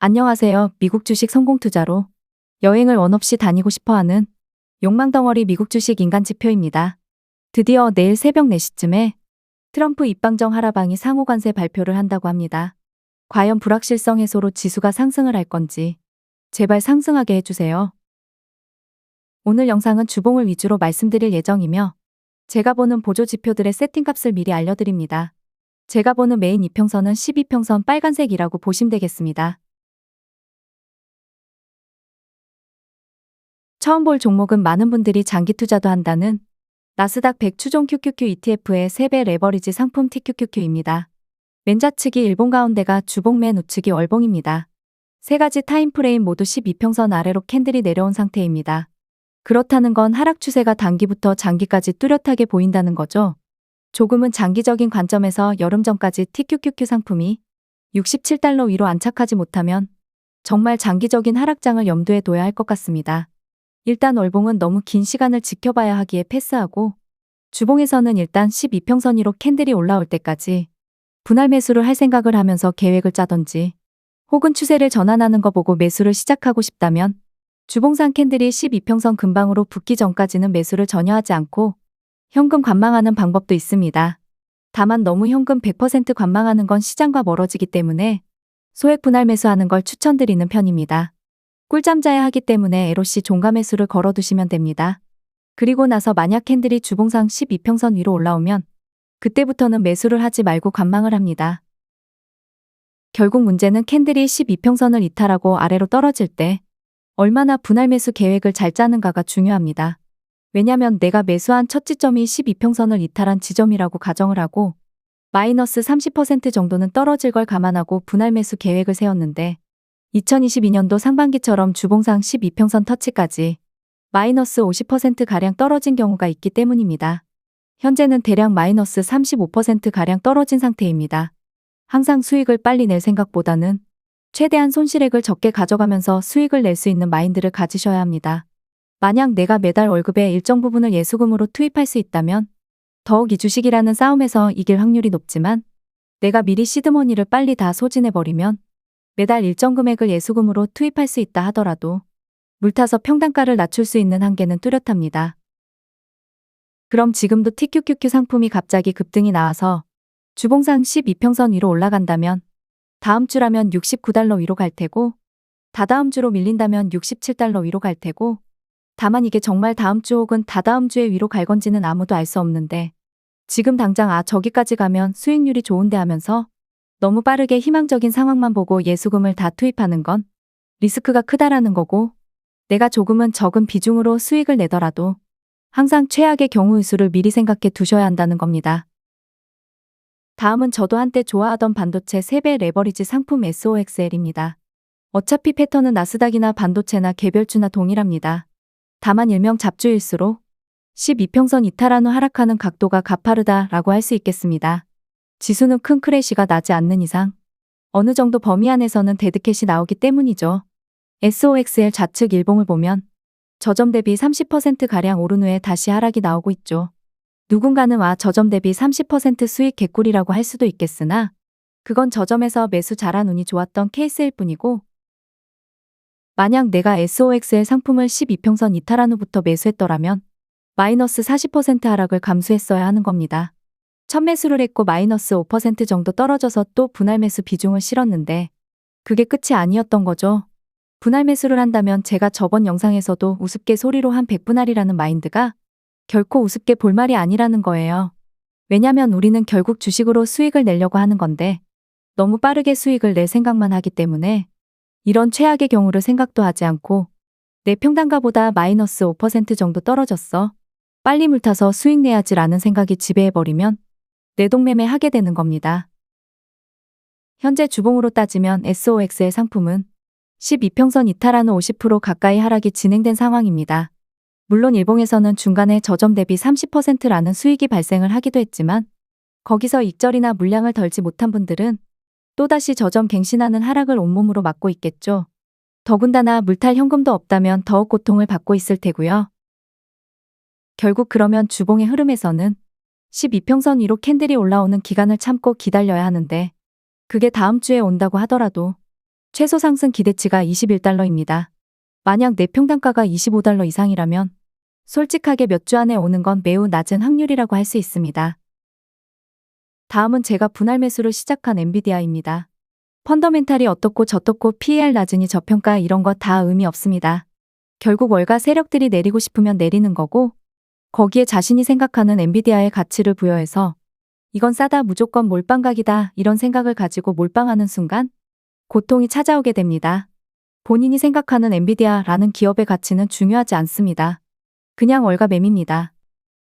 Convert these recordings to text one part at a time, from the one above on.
안녕하세요. 미국 주식 성공 투자로 여행을 원 없이 다니고 싶어하는 욕망덩어리 미국 주식 인간지표입니다. 드디어 내일 새벽 4시쯤에 트럼프 입방정 하라방이 상호관세 발표를 한다고 합니다. 과연 불확실성 해소로 지수가 상승을 할 건지 제발 상승하게 해주세요. 오늘 영상은 주봉을 위주로 말씀드릴 예정이며 제가 보는 보조 지표들의 세팅값을 미리 알려드립니다. 제가 보는 메인 이평선은 12평선 빨간색이라고 보시면 되겠습니다. 처음 볼 종목은 많은 분들이 장기 투자도 한다는 나스닥 100 추종 QQQ ETF의 3배 레버리지 상품 TQQQ입니다. 맨 좌측이 일봉 가운데가 주봉 맨 우측이 월봉입니다. 세 가지 타임프레임 모두 12평선 아래로 캔들이 내려온 상태입니다. 그렇다는 건 하락 추세가 단기부터 장기까지 뚜렷하게 보인다는 거죠. 조금은 장기적인 관점에서 여름 전까지 TQQQ 상품이 67달러 위로 안착하지 못하면 정말 장기적인 하락장을 염두에 둬야 할 것 같습니다. 일단 월봉은 너무 긴 시간을 지켜봐야 하기에 패스하고 주봉에서는 일단 12평선 위로 캔들이 올라올 때까지 분할 매수를 할 생각을 하면서 계획을 짜던지 혹은 추세를 전환하는 거 보고 매수를 시작하고 싶다면 주봉상 캔들이 12평선 근방으로 붙기 전까지는 매수를 전혀 하지 않고 현금 관망하는 방법도 있습니다. 다만 너무 현금 100% 관망하는 건 시장과 멀어지기 때문에 소액 분할 매수하는 걸 추천드리는 편입니다. 꿀잠 자야 하기 때문에 LOC 종가 매수를 걸어두시면 됩니다. 그리고 나서 만약 캔들이 주봉상 12평선 위로 올라오면 그때부터는 매수를 하지 말고 관망을 합니다. 결국 문제는 캔들이 12평선을 이탈하고 아래로 떨어질 때 얼마나 분할 매수 계획을 잘 짜는가가 중요합니다. 왜냐면 내가 매수한 첫 지점이 12평선을 이탈한 지점이라고 가정을 하고 마이너스 30% 정도는 떨어질 걸 감안하고 분할 매수 계획을 세웠는데 2022년도 상반기처럼 주봉상 12평선 터치까지 마이너스 50%가량 떨어진 경우가 있기 때문입니다. 현재는 대략 마이너스 35%가량 떨어진 상태입니다. 항상 수익을 빨리 낼 생각보다는 최대한 손실액을 적게 가져가면서 수익을 낼 수 있는 마인드를 가지셔야 합니다. 만약 내가 매달 월급의 일정 부분을 예수금으로 투입할 수 있다면 더욱 이 주식이라는 싸움에서 이길 확률이 높지만 내가 미리 시드머니를 빨리 다 소진해버리면 매달 일정 금액을 예수금으로 투입할 수 있다 하더라도 물타서 평단가를 낮출 수 있는 한계는 뚜렷합니다. 그럼 지금도 TQQQ 상품이 갑자기 급등이 나와서 주봉상 12평선 위로 올라간다면 다음 주라면 69달러 위로 갈 테고 다다음 주로 밀린다면 67달러 위로 갈 테고 다만 이게 정말 다음 주 혹은 다다음 주에 위로 갈 건지는 아무도 알 수 없는데 지금 당장 저기까지 가면 수익률이 좋은데 하면서 너무 빠르게 희망적인 상황만 보고 예수금을 다 투입하는 건 리스크가 크다라는 거고 내가 조금은 적은 비중으로 수익을 내더라도 항상 최악의 경우의 수를 미리 생각해 두셔야 한다는 겁니다. 다음은 저도 한때 좋아하던 반도체 3배 레버리지 상품 SOXL입니다. 어차피 패턴은 나스닥이나 반도체나 개별주나 동일합니다. 다만 일명 잡주일수록 12평선 이탈한 후 하락하는 각도가 가파르다라고 할 수 있겠습니다. 지수는 큰 크래시가 나지 않는 이상 어느 정도 범위 안에서는 데드캣이 나오기 때문이죠. SOXL 좌측 일봉을 보면 저점 대비 30%가량 오른 후에 다시 하락이 나오고 있죠. 누군가는 저점 대비 30% 수익 개꿀이라고 할 수도 있겠으나 그건 저점에서 매수 잘한 운이 좋았던 케이스일 뿐이고 만약 내가 SOXL 상품을 12평선 이탈한 후부터 매수했더라면 마이너스 40% 하락을 감수했어야 하는 겁니다. 첫 매수를 했고 마이너스 5% 정도 떨어져서 또 분할 매수 비중을 실었는데 그게 끝이 아니었던 거죠. 분할 매수를 한다면 제가 저번 영상에서도 우습게 소리로 한 100분할이라는 마인드가 결코 우습게 볼 말이 아니라는 거예요. 왜냐면 우리는 결국 주식으로 수익을 내려고 하는 건데 너무 빠르게 수익을 낼 생각만 하기 때문에 이런 최악의 경우를 생각도 하지 않고 내 평단가보다 마이너스 5% 정도 떨어졌어. 빨리 물타서 수익 내야지라는 생각이 지배해버리면 내동매매 하게 되는 겁니다. 현재 주봉으로 따지면 SOX의 상품은 12평선 이탈한 후 50% 가까이 하락이 진행된 상황입니다. 물론 일봉에서는 중간에 저점 대비 30%라는 수익이 발생을 하기도 했지만 거기서 익절이나 물량을 덜지 못한 분들은 또다시 저점 갱신하는 하락을 온몸으로 맞고 있겠죠. 더군다나 물탈 현금도 없다면 더욱 고통을 받고 있을 테고요. 결국 그러면 주봉의 흐름에서는 12평선 위로 캔들이 올라오는 기간을 참고 기다려야 하는데 그게 다음 주에 온다고 하더라도 최소 상승 기대치가 21달러입니다. 만약 내 평단가가 25달러 이상이라면 솔직하게 몇 주 안에 오는 건 매우 낮은 확률이라고 할 수 있습니다. 다음은 제가 분할 매수를 시작한 엔비디아입니다. 펀더멘탈이 어떻고 저떻고 PER 낮으니 저평가 이런 거 다 의미 없습니다. 결국 월가 세력들이 내리고 싶으면 내리는 거고 거기에 자신이 생각하는 엔비디아의 가치를 부여해서 이건 싸다 무조건 몰빵각이다 이런 생각을 가지고 몰빵하는 순간 고통이 찾아오게 됩니다. 본인이 생각하는 엔비디아라는 기업의 가치는 중요하지 않습니다. 그냥 월가 매매입니다.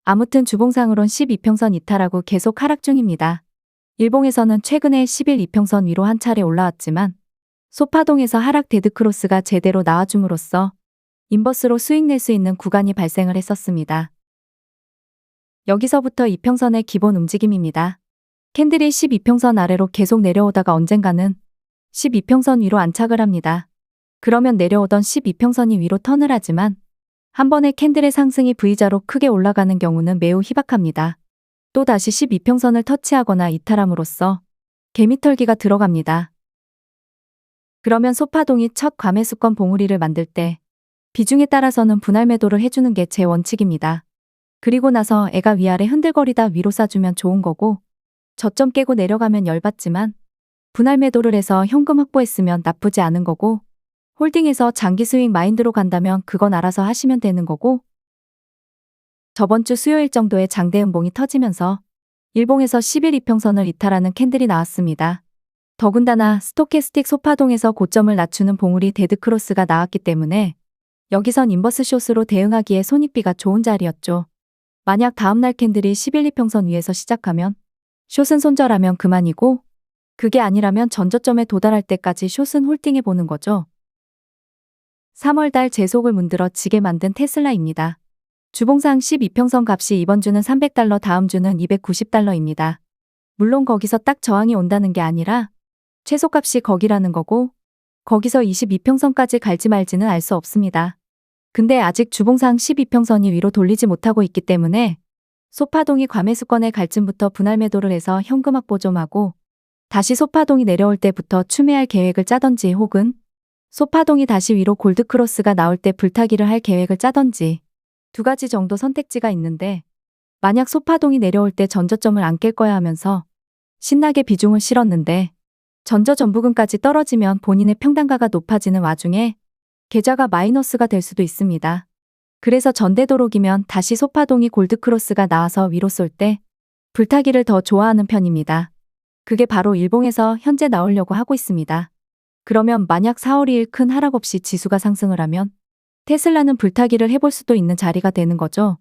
아무튼 주봉상으론 12평선 이탈하고 계속 하락 중입니다. 일봉에서는 최근에 10일 이평선 위로 한 차례 올라왔지만 소파동에서 하락 데드크로스가 제대로 나와줌으로써 인버스로 수익 낼 수 있는 구간이 발생을 했었습니다. 여기서부터 이평선의 기본 움직임입니다. 캔들이 12평선 아래로 계속 내려오다가 언젠가는 12평선 위로 안착을 합니다. 그러면 내려오던 12평선이 위로 턴을 하지만 한 번에 캔들의 상승이 V자로 크게 올라가는 경우는 매우 희박합니다. 또다시 12평선을 터치하거나 이탈함으로써 개미털기가 들어갑니다. 그러면 소파동이 첫 과매수권 봉우리를 만들 때 비중에 따라서는 분할 매도를 해주는 게 제 원칙입니다. 그리고 나서 애가 위아래 흔들거리다 위로 쏴주면 좋은 거고 저점 깨고 내려가면 열받지만 분할 매도를 해서 현금 확보했으면 나쁘지 않은 거고 홀딩해서 장기 수익 마인드로 간다면 그건 알아서 하시면 되는 거고 저번 주 수요일 정도에 장대 음봉이 터지면서 일봉에서 10일 이평선을 이탈하는 캔들이 나왔습니다. 더군다나 스토캐스틱 소파동에서 고점을 낮추는 봉우리 데드크로스가 나왔기 때문에 여기선 인버스 숏으로 대응하기에 손익비가 좋은 자리였죠. 만약 다음날 캔들이 10일 이평선 위에서 시작하면 숏은 손절하면 그만이고 그게 아니라면 전저점에 도달할 때까지 숏은 홀딩해보는 거죠. 3월달 제속을 문드러 지게 만든 테슬라입니다. 주봉상 12평선 값이 이번 주는 300달러 다음 주는 290달러입니다. 물론 거기서 딱 저항이 온다는 게 아니라 최소값이 거기라는 거고 거기서 22평선까지 갈지 말지는 알 수 없습니다. 근데 아직 주봉상 12평선이 위로 돌리지 못하고 있기 때문에 소파동이 과매수권의 갈증부터 분할 매도를 해서 현금 확보 좀 하고 다시 소파동이 내려올 때부터 추매할 계획을 짜던지 혹은 소파동이 다시 위로 골드크로스가 나올 때 불타기를 할 계획을 짜던지 두 가지 정도 선택지가 있는데 만약 소파동이 내려올 때 전저점을 안 깰 거야 하면서 신나게 비중을 실었는데 전저전부금까지 떨어지면 본인의 평단가가 높아지는 와중에 계좌가 마이너스가 될 수도 있습니다. 그래서 전대도록이면 다시 소파동이 골드크로스가 나와서 위로 쏠 때 불타기를 더 좋아하는 편입니다. 그게 바로 일봉에서 현재 나오려고 하고 있습니다. 그러면 만약 4월 2일 큰 하락 없이 지수가 상승을 하면 테슬라는 불타기를 해볼 수도 있는 자리가 되는 거죠.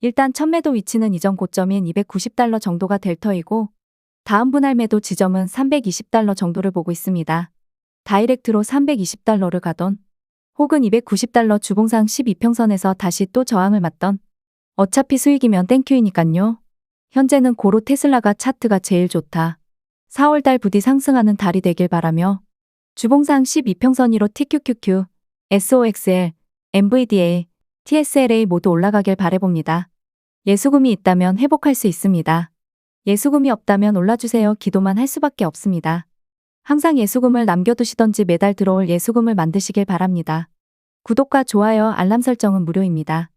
일단 첫 매도 위치는 이전 고점인 290달러 정도가 될 터이고 다음 분할 매도 지점은 320달러 정도를 보고 있습니다. 다이렉트로 320달러를 가던 혹은 290달러 주봉상 12평선에서 다시 또 저항을 맞던 어차피 수익이면 땡큐이니깐요. 현재는 고로 테슬라가 차트가 제일 좋다. 4월달 부디 상승하는 달이 되길 바라며 주봉상 12평선 1호 TQQQ, SOXL, NVDA, TSLA 모두 올라가길 바라봅니다. 예수금이 있다면 회복할 수 있습니다. 예수금이 없다면 올라주세요 기도만 할 수밖에 없습니다. 항상 예수금을 남겨두시던지 매달 들어올 예수금을 만드시길 바랍니다. 구독과 좋아요, 알람 설정은 무료입니다.